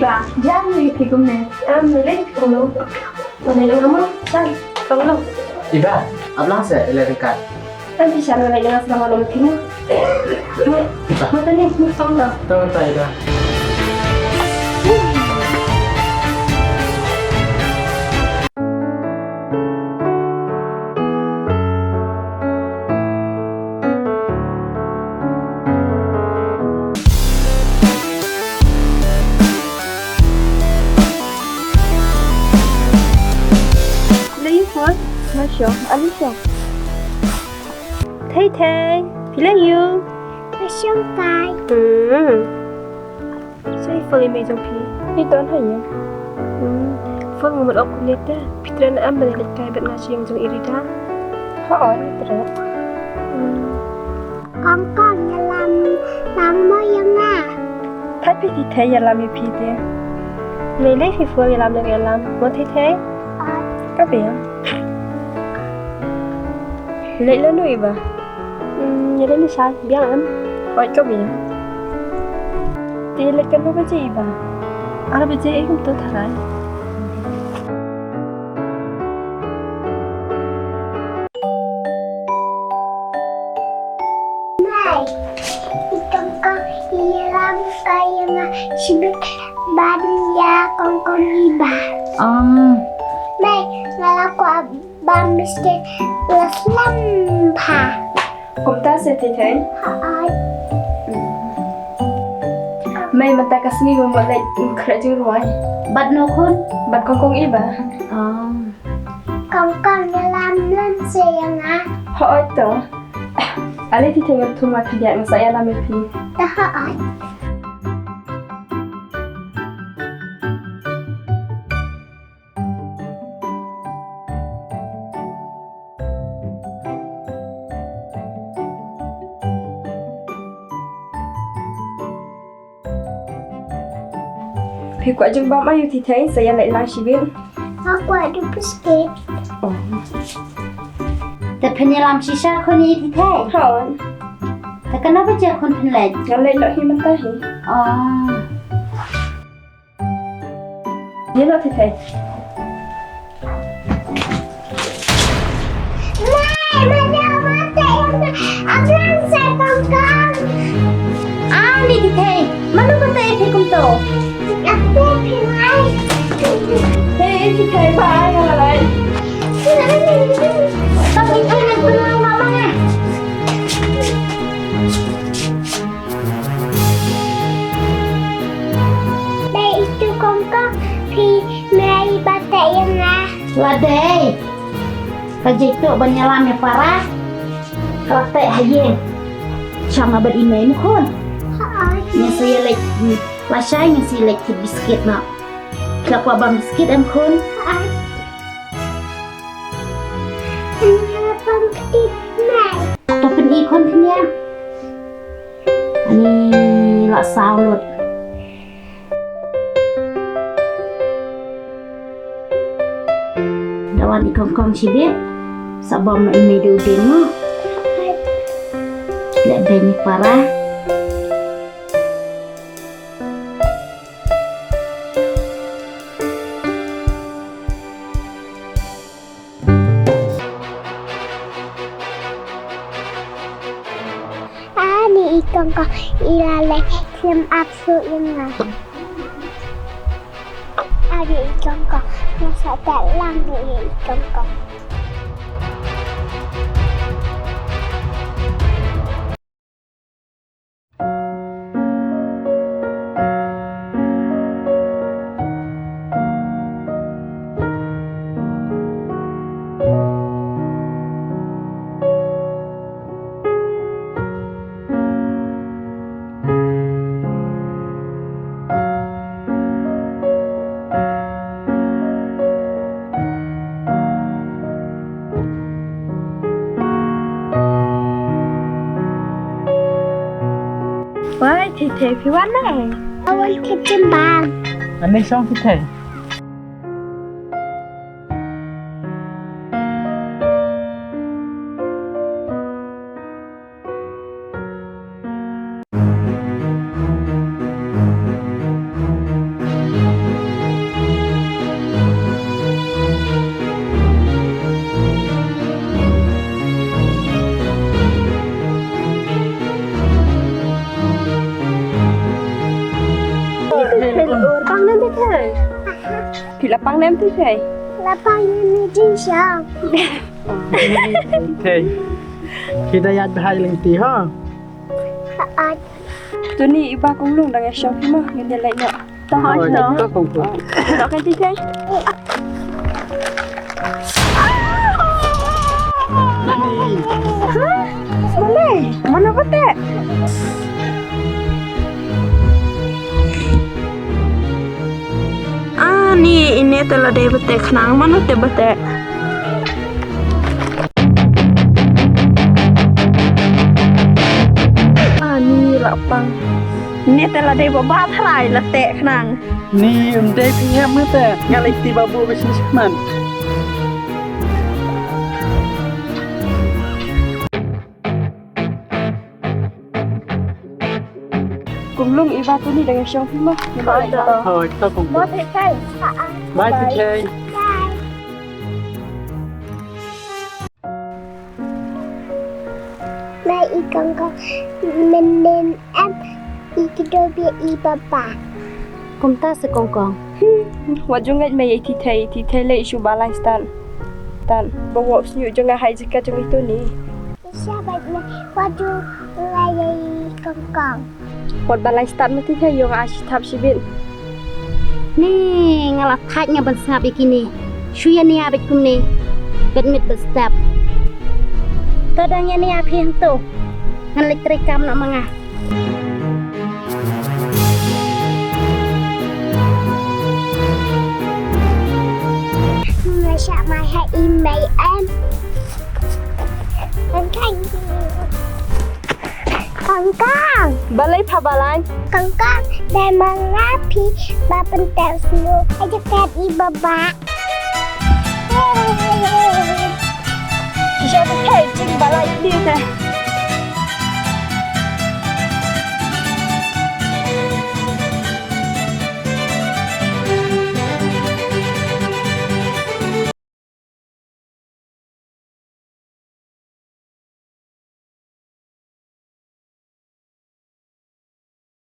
ba? Diyan may pigom na. Nilay ko lo. Manay lang naman. Saan? Kang lo. Iba, ablang sa dekat. Tapi siya nalay nga sa mga lumit mo. Matalik mo kang lo. Tahu tak Iba? Masya, Alicia. Thay thay, bilang you. Masya tay. Saya fully made of pea. Ini tahun hanya. Full moment aku lihat dah. Pitran ambil lihat kaya bet nasi yang jong iri dah. Haan, terus. Con nhà làm mơ yang à. Thay pea thì thay yang làm như pea dia. Này lấy phi full yang làm được yang làm. Mau thay thay? Các bạn. Lấy lên nuôi bà. Nhà đến sao? Biết lắm. Hỏi có biển. Thì lấy cái nó cái gì bà? À bây giờ ấy cũng tốt thật đấy. Này, con đi làm cái mà chỉ biết bán nhà con đi bà. Này, là quả ba miskin là lampa. Cũng ta sẽ thấy thế. Hỏi. Mày mà ta cái gì mà lại khởi chữ rồi. Bắt nó khôn. Bắt con ý bà. Con nhà làm lên giường à? Hỏi tớ. À lấy thì thấy ngập thùng mà thật dạng sẽ làm mấy phí. Ta hỏi. Thì quả chừng bóng ai thì thấy sẽ lại lại chỉ biết. Quả được biscuit.แต่เพนยลามชิชาคนนี้ที่แท้ Hỏi. แต่ก็นับไปเจอคนเพนแหลก Nó lên lại khi mình ta hỉ. อ๋อ Nhớ nó thì thấy. Này, mà nhau mà chạy ông lên xe con. อ้าวนี่ที่แท้มันรู้ว่าเตะเพกุมโต Đặt tên thì ngay. Thế thì thấy bà ai là đây. ต้องมีใครนั่งคุณมาบ้างอ่ะ Đây cho con có thì mày bà chạy nga. ว่าเดย์กระจิกตัวบัญญาลามเนี่ยปาระกระเตะหายเย็นช่างมาบัดอีเมลมุคน Hỏi. เนี่ยเสียเล็กว่าใช้เนี่ยเสียเล็กคิดบิสกิตเนาะกลับว่าบางบิสกิตเอ็มคน Hỏi. Nhà con tiếp này. ตัวเป็นอีคนที่เนี่ยอันนี้ละสาวหลุดดาวันอีกองชีวิตสะบอมอีเมดูเดนมั้งและเดนิปาระ Ni ikan ko ilalagay ng apso yung nga. Ari ikan ko nasa dalang ni ikan ko. Vậy thì phía quán này. Awan ketimbang. Anh đi xong thì thầy. Mày là ủa băng nem thế thầy. Thì là băng nem thế thầy. Là bao nhiêu người đi sao? Thầy. Khi đây ăn hai lần tí ha. Tụi này ba cũng luôn đang nghe xong phim mà nghe đến lại nhở. Tao hỏi Rồi, nó. tôi cùng cùng. Nó cái gì thế? Boleh, mana betul? Ni ini telah dia betul kenang mana dia betul? Ni lapang. Ni telah dia babat hai lah tek kenang. Ni day PM te. Ngalai ti babu bisnis man. Cùng lung Iva tu ni dengan Syong phim mah. Thôi, tôi cùng. Bye thầy thầy. Bye thầy. Mày y con mình nên ăn y cái đôi bia y bà bà. Cùng ta sẽ con. Wajungat may thì thầy lấy isu balai tan bawa senyuk jangan hai jika jeng itu ni. Sahabat mày waduh lagi con. Buat balai stan mesti thầy yang asyik thap sibin. นี่งาลักทัดงาบันสาบอีกินี่ช่วยนี่อาไปคุมนี่เป็นมิดบันสาบตอนนี้นี่อาเพียงตัวงานเล็กตรีกรรมนักมังอ่ะ Mày sao mày hay im mày em? Con Balai pa balai. con đây mà ngáp thì bà bên tèo snow hay cho kẹt y bà bà. Chỉ cho thầy chỉnh balai đi thôi.